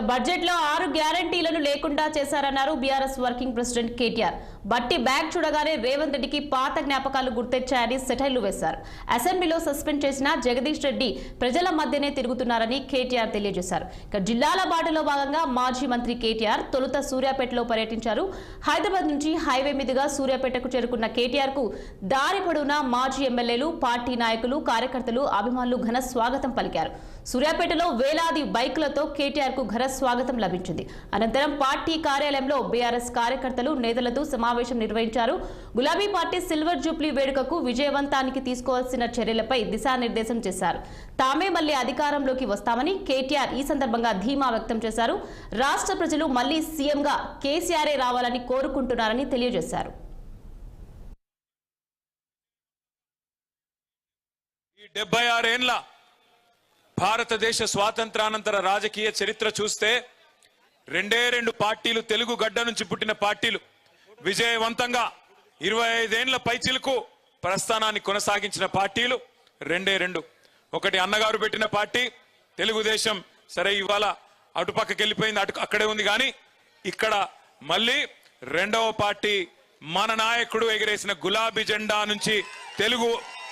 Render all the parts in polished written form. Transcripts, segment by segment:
Budget లో 6 గ్యారంటీలను లేకుండా చేశారన్నారు బీఆర్ఎస్ వర్కింగ్ ప్రెసిడెంట్ కేటీఆర్. బట్టి బ్యాగ్ చూడగానే రేవంత్ రెడ్డికి పాత జ్ఞాపకాలు గుర్తొచ్చాయని సెటైర్లు వేశారు. అసెంబ్లీలో సస్పెండ్ చేసిన జగదీష్ రెడ్డి ప్రజల మధ్యనే తిరుగుతున్నారని కేటీఆర్ తెలియజేశారు. జిల్లాల బాటలో భాగంగా మాజీ మంత్రి కేటీఆర్ తొలుత సూర్యాపేటలో పర్యటించారు. హైదరాబాద్ నుంచి హైవే మీదుగా సూర్యాపేటకు చేరుకున్న కేటీఆర్ కు దారి పొడవునా మాజీ ఎమ్మెల్యేలు, పార్టీ నాయకులు, కార్యకర్తలు, అభిమానులు ఘన స్వాగతం పలికారు. సూర్యాపేటలో వేలాది బైకులతో కేటీఆర్ కు ఘన స్వాగతం లభించింది. అనంతరం పార్టీ కార్యాలయంలో బీఆర్ఎస్ కార్యకర్తలు, నేతలతో సమావేశం నిర్వహించారు. గులాబీ పార్టీ సిల్వర్ జూబ్లీ వేడుకకు విజయవంతానికి తీసుకోవాల్సిన చర్యలపై దిశానిర్దేశం చేశారు. తామే మళ్లీ అధికారంలోకి వస్తామని కేటీఆర్ ఈ సందర్భంగా ధీమా వ్యక్తం చేశారు. రాష్ట్ర ప్రజలు మళ్లీ సీఎంగా కేసీఆరే రావాలని కోరుకుంటున్నారని తెలియజేశారు. భారతదేశ స్వాతంత్రానంతర రాజకీయ చరిత్ర చూస్తే రెండు పార్టీలు, తెలుగు గడ్డ నుంచి పుట్టిన పార్టీలు విజయవంతంగా 25 ఏళ్ల పైచిలకు ప్రస్థానాన్ని కొనసాగించిన పార్టీలు రెండు. ఒకటి అన్నగారు పెట్టిన పార్టీ తెలుగుదేశం. సరే, ఇవాళ అటుపక్కకి వెళ్ళిపోయింది, అక్కడే ఉంది. కానీ ఇక్కడ మళ్ళీ రెండవ పార్టీ మన నాయకుడు ఎగిరేసిన గులాబీ జెండా నుంచి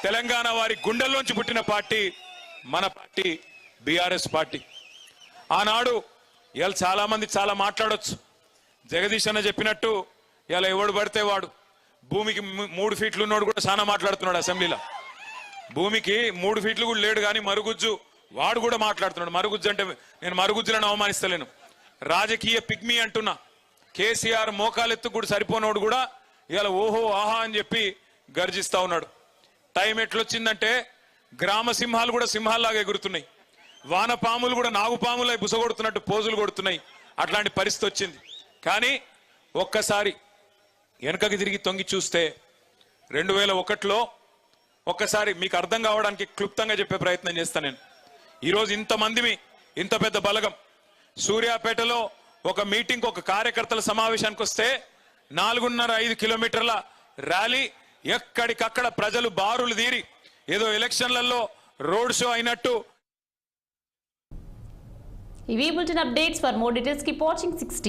తెలంగాణ వారి గుండెల్లోంచి పుట్టిన పార్టీ మన పార్టీ బీఆర్ఎస్ పార్టీ. ఆనాడు ఇవాళ చాలా మంది చాలా మాట్లాడొచ్చు. జగదీష్ అన్న చెప్పినట్టు ఇలా ఎవడు పడితే వాడు, భూమికి 3 ఫీట్లు ఉన్నోడు కూడా చాలా మాట్లాడుతున్నాడు అసెంబ్లీలో. భూమికి 3 ఫీట్లు కూడా లేడు, కానీ మరుగుజ్జు వాడు కూడా మాట్లాడుతున్నాడు. మరుగుజ్జు అంటే నేను మరుగుజ్జులను అవమానిస్తలేను, రాజకీయ పిగ్మీ అంటున్నా. కేసీఆర్ మోకాలెత్తు కూడా సరిపోనోడు కూడా ఇలా ఓహో ఆహా అని చెప్పి గర్జిస్తా ఉన్నాడు. టైం ఎట్లొచ్చిందంటే గ్రామ సింహాలు కూడా సింహాల్లాగా ఎగురుతున్నాయి, వానపాములు కూడా నాగుపాములై బుసగొడుతున్నట్టు పోజులు కొడుతున్నాయి. అట్లాంటి పరిస్థితి వచ్చింది. కానీ ఒక్కసారి వెనకకి తిరిగి తొంగి చూస్తే 2001లో ఒక్కసారి మీకు అర్థం కావడానికి క్లుప్తంగా చెప్పే ప్రయత్నం చేస్తాను నేను. ఈరోజు ఇంతమందిమి, ఇంత పెద్ద బలగం సూర్యాపేటలో ఒక మీటింగ్, ఒక కార్యకర్తల సమావేశానికి వస్తే 4.5 కిలోమీటర్ల ర్యాలీ, ఎక్కడికక్కడ ప్రజలు బారులు తీరి ఏదో ఎలక్షన్లలో రోడ్ షో అయినట్టు. ఇవి bulletin updates. For more details keep watching 60.